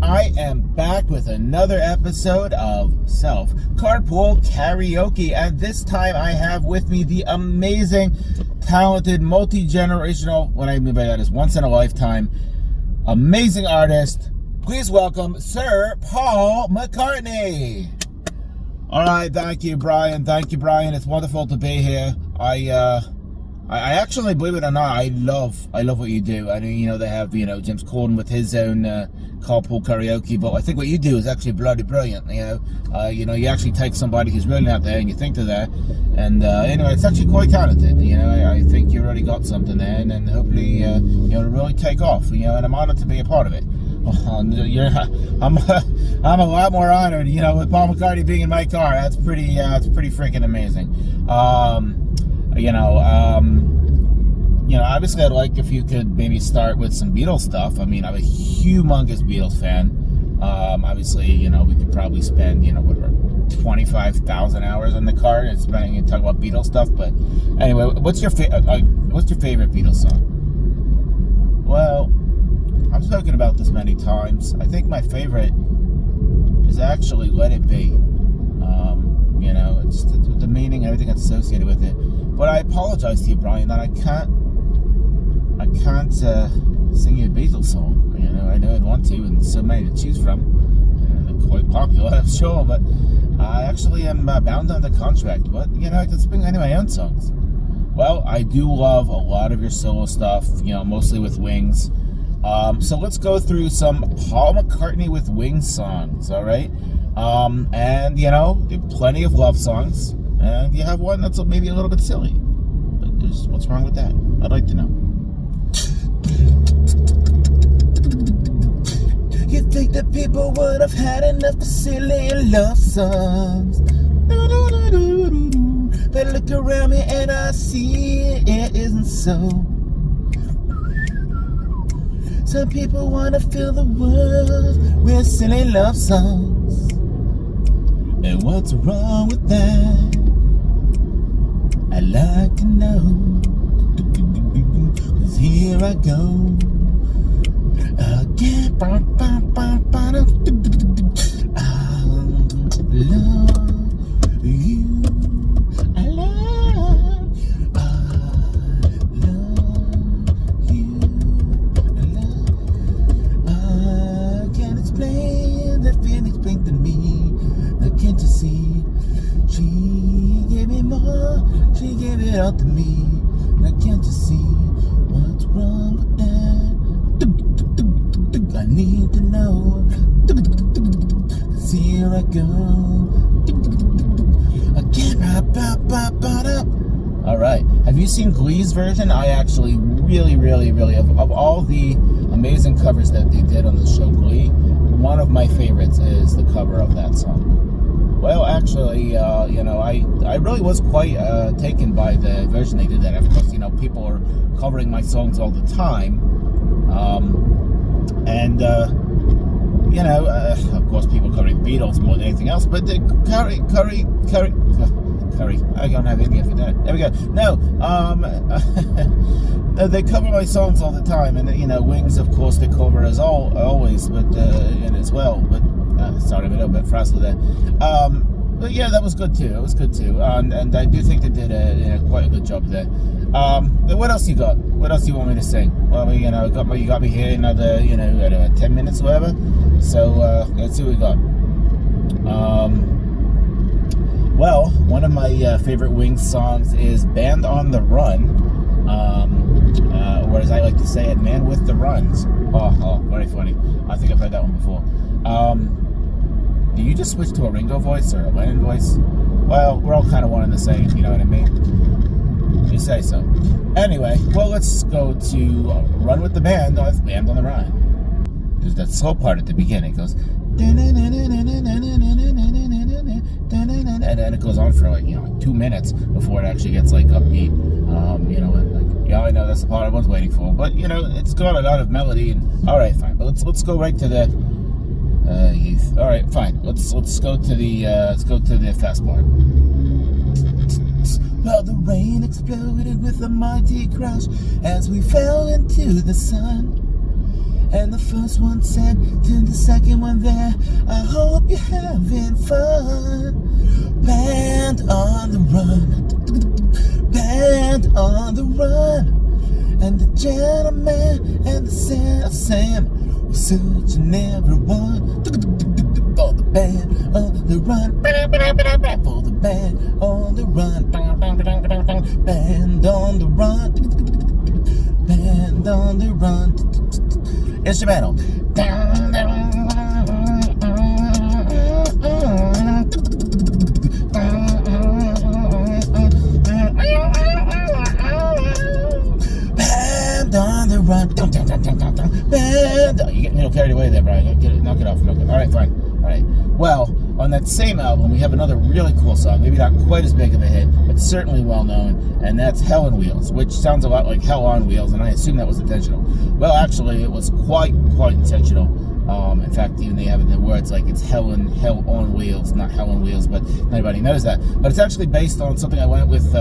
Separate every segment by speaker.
Speaker 1: I am back with another episode of Self-Carpool Karaoke, and this time I have with me the amazing, talented, multi-generational, what I mean by that is once in a lifetime, amazing artist. Please welcome Sir Paul McCartney. All right, thank you, Brian. It's wonderful to be here. I actually, believe it or not, I love what you do. I mean, they have, James Corden with his own carpool karaoke, but I think what you do is actually bloody brilliant. You actually take somebody who's really not there and you think they're there, and anyway, it's actually quite talented. I think you already got something there, and hopefully, it'll really take off. And I'm honored to be a part of it. I'm a lot more honored, with Paul McCartney being in my car. That's pretty freaking amazing. Obviously I'd like if you could maybe start with some Beatles stuff. I mean, I'm a humongous Beatles fan. Obviously, we could probably spend, 25,000 hours in the car and talk about Beatles stuff. But anyway, what's your favorite Beatles song? Well, I've spoken about this many times. I think my favorite is actually Let It Be. It's the meaning, everything that's associated with it. But I apologize to you, Brian, that I can't sing you a Beatles song. I know I'd want to, and so many to choose from. They're quite popular, I'm sure, but I actually am bound under contract. But I can sing any of my own songs. Well, I do love a lot of your solo stuff. Mostly with Wings. So let's go through some Paul McCartney with Wings songs. All right. And there are plenty of love songs, and you have one that's maybe a little bit silly, but what's wrong with that? I'd like to know. You think that people would have had enough of silly love songs, but look around me and I see it isn't so. Some people want to fill the world with silly love songs. And what's wrong with that? I'd like to know. 'Cause here I go again. I love you. I love you. I can't explain the feelings bring to me. Can't you see? She gave me more. She gave it all to me. Now can't you see what's wrong with that? I need to know. Here I go. All right. Have you seen Glee's version? I actually really of all the amazing covers that they did on the show Glee, one of my favorites is the cover of that song. Well, actually, I really was quite taken by the version they did that. Of course, people are covering my songs all the time. Of course, people covering Beatles more than anything else. But the curry. I don't have any for that. There we go. No, they cover my songs all the time. And, Wings, of course, they cover as always, but, as well. But, sorry, I'm a little bit frazzled there. But yeah, that was good too. And I do think they did quite a good job there. What else you got? What else do you want me to sing? Well, you got me here another, 10 minutes or whatever. So let's see what we got. Well, one of my favorite Wings songs is "Band on the Run," or as I like to say it, "Man with the Runs." Oh, very funny. I think I've heard that one before. Did you just switch to a Ringo voice or a Lennon voice? Well, we're all kind of one and the same, you know what I mean? You say so. Anyway, well, let's go to Run with the Band with "Band on the Run." There's that slow part at the beginning. It goes, and then it goes on for like 2 minutes before it actually gets like upbeat. I know that's the part I was waiting for, but it's got a lot of melody. And all right, fine. But let's go right to the youth. All right, fine. Let's go to the fast part. Well, the rain exploded with a mighty crash as we fell into the sun. And the first one said to the second one there, I hope you're having fun. Band on the run, band on the run. And the gentleman and the Sam were searching everyone for the band on the run, for the band on the run, band on the run, band on the run. Instrumental. Band on the run. Band. You get me carried away there, Brian. Get it, knock it off. All right, fine. All right. Well, on that same album, we have another really cool song. Maybe not quite as big of a hit, but certainly well known, and that's "Hell on Wheels," which sounds a lot like "Hell on Wheels," and I assume that was intentional. Well, actually, it was quite intentional. In fact, even they have it in the words like it's hell on wheels, not hell on wheels, but nobody knows that. But it's actually based on something I went with,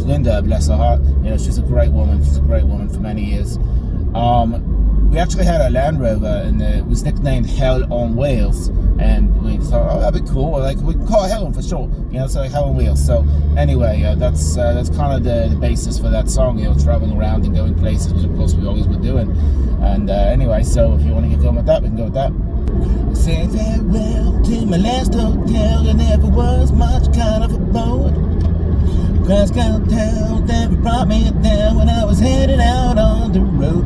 Speaker 1: Linda, bless her heart. She's a great woman. She's a great woman for many years. We actually had a Land Rover, and it was nicknamed Hell on Wheels. And we thought, oh, that'd be cool. Like, we can call it Helen for sure. So like Hell on Wheels. So anyway, that's kind of the basis for that song. Traveling around and going places, which of course we always were doing. And anyway, so if you want to get going with that, we can go with that. Say farewell to my last hotel. There never was much kind of a boat. Cross down, never brought me down when I was heading out on the road.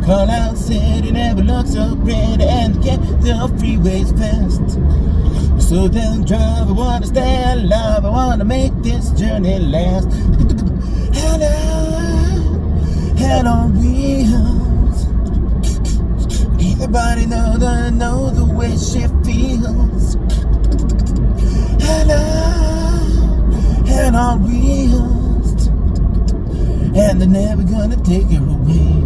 Speaker 1: Call out city never looked so pretty, and kept the freeways fast. So down drive, I wanna stay alive, I wanna make this journey last. Hell on wheels. Everybody know the way she feels. Hell on wheels, and they're never gonna take her away.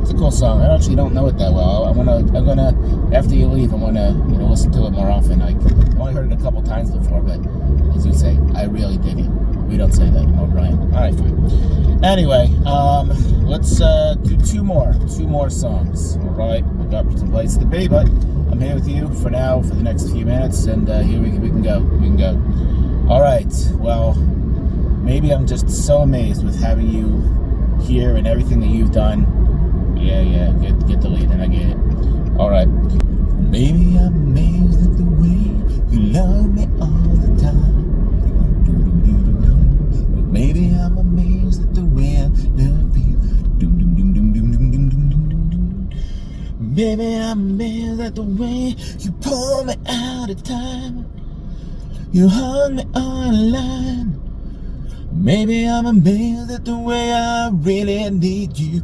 Speaker 1: It's a cool song. I actually don't know it that well. I'm gonna after you leave, I'm gonna listen to it more often. I've only heard it a couple times before, but as you say, I really dig it. We don't say that anymore, Brian. All right, fine. Anyway, let's do two more songs. All right, we've got some places to be, but I'm here with you for now for the next few minutes, and here we can go. All right. Well, maybe I'm just so amazed with having you here and everything that you've done. Yeah. Get the lead, and I get it. All right. Maybe I'm amazed at the way you love me all the time. But maybe I'm amazed at the way I love you. Baby, I'm amazed at the way you pull me out of time. You hung me on a line. Maybe I'm amazed at the way I really need you.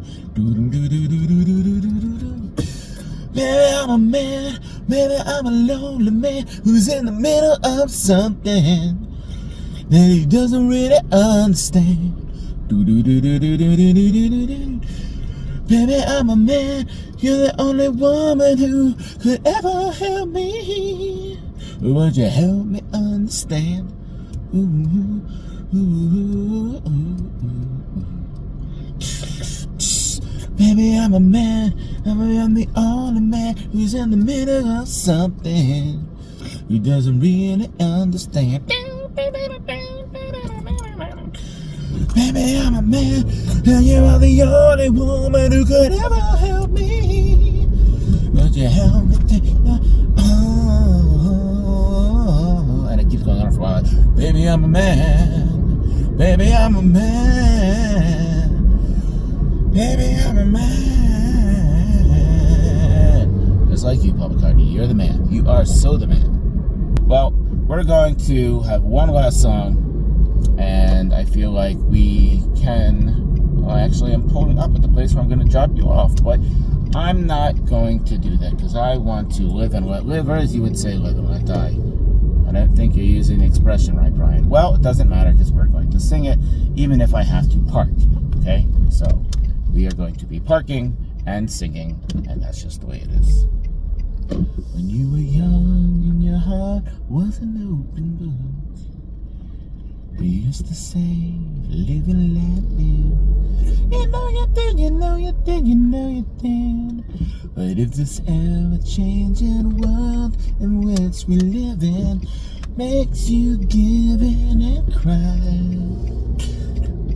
Speaker 1: Maybe I'm a man, maybe I'm a lonely man who's in the middle of something that he doesn't really understand. Baby, I'm a man, you're the only woman who could ever help me. Would you help me understand? Ooh. Baby, I'm a man, I'm the only man who's in the middle of something who doesn't really understand. Baby, I'm a man, and you are the only woman who could ever help me. Would you help me and it keeps going on for a while. Baby, I'm a man. Baby, I'm a man. Baby, I'm a man. Just like you, Paul McCartney, you're the man. You are so the man. Well, we're going to have one last song, and I feel like we can. Well, actually, I'm pulling up at the place where I'm going to drop you off, but I'm not going to do that because I want to live and let live, or as you would say, live and let die. I don't think you're using the expression right, Brian. Well, it doesn't matter because we're going to sing it, even if I have to park. Okay, so we are going to be parking and singing, and that's just the way it is. When you were young and your heart was an open book, He used to say, live and let live. You know you did, you know you did, you know you did. But if this ever-changing world in which we live in makes you give in and cry,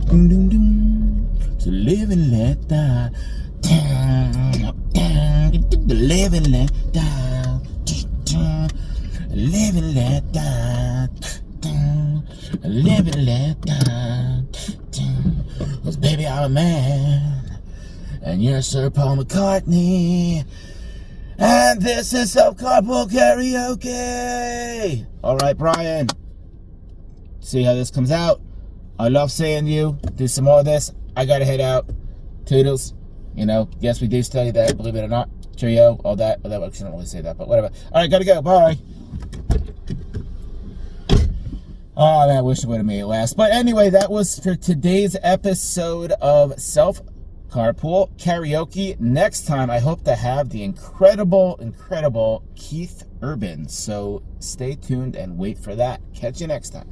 Speaker 1: doom, doom, doom. So live and let die. Live and let die. Live and let die. Live and let die. 'Cause baby, I'm a man, and you're Sir Paul McCartney, and this is Self-Carpool Karaoke. All right, Brian. See how this comes out. I love seeing you. Do some more of this. I gotta head out. Toodles. You know, yes, we do study that, believe it or not. Cheerio, all that. Well, I shouldn't really say that, but whatever. All right, gotta go. Bye. Oh, man, I wish I would have made it last. But anyway, that was for today's episode of Self-Carpool Karaoke. Next time, I hope to have the incredible Keith Urban. So stay tuned and wait for that. Catch you next time.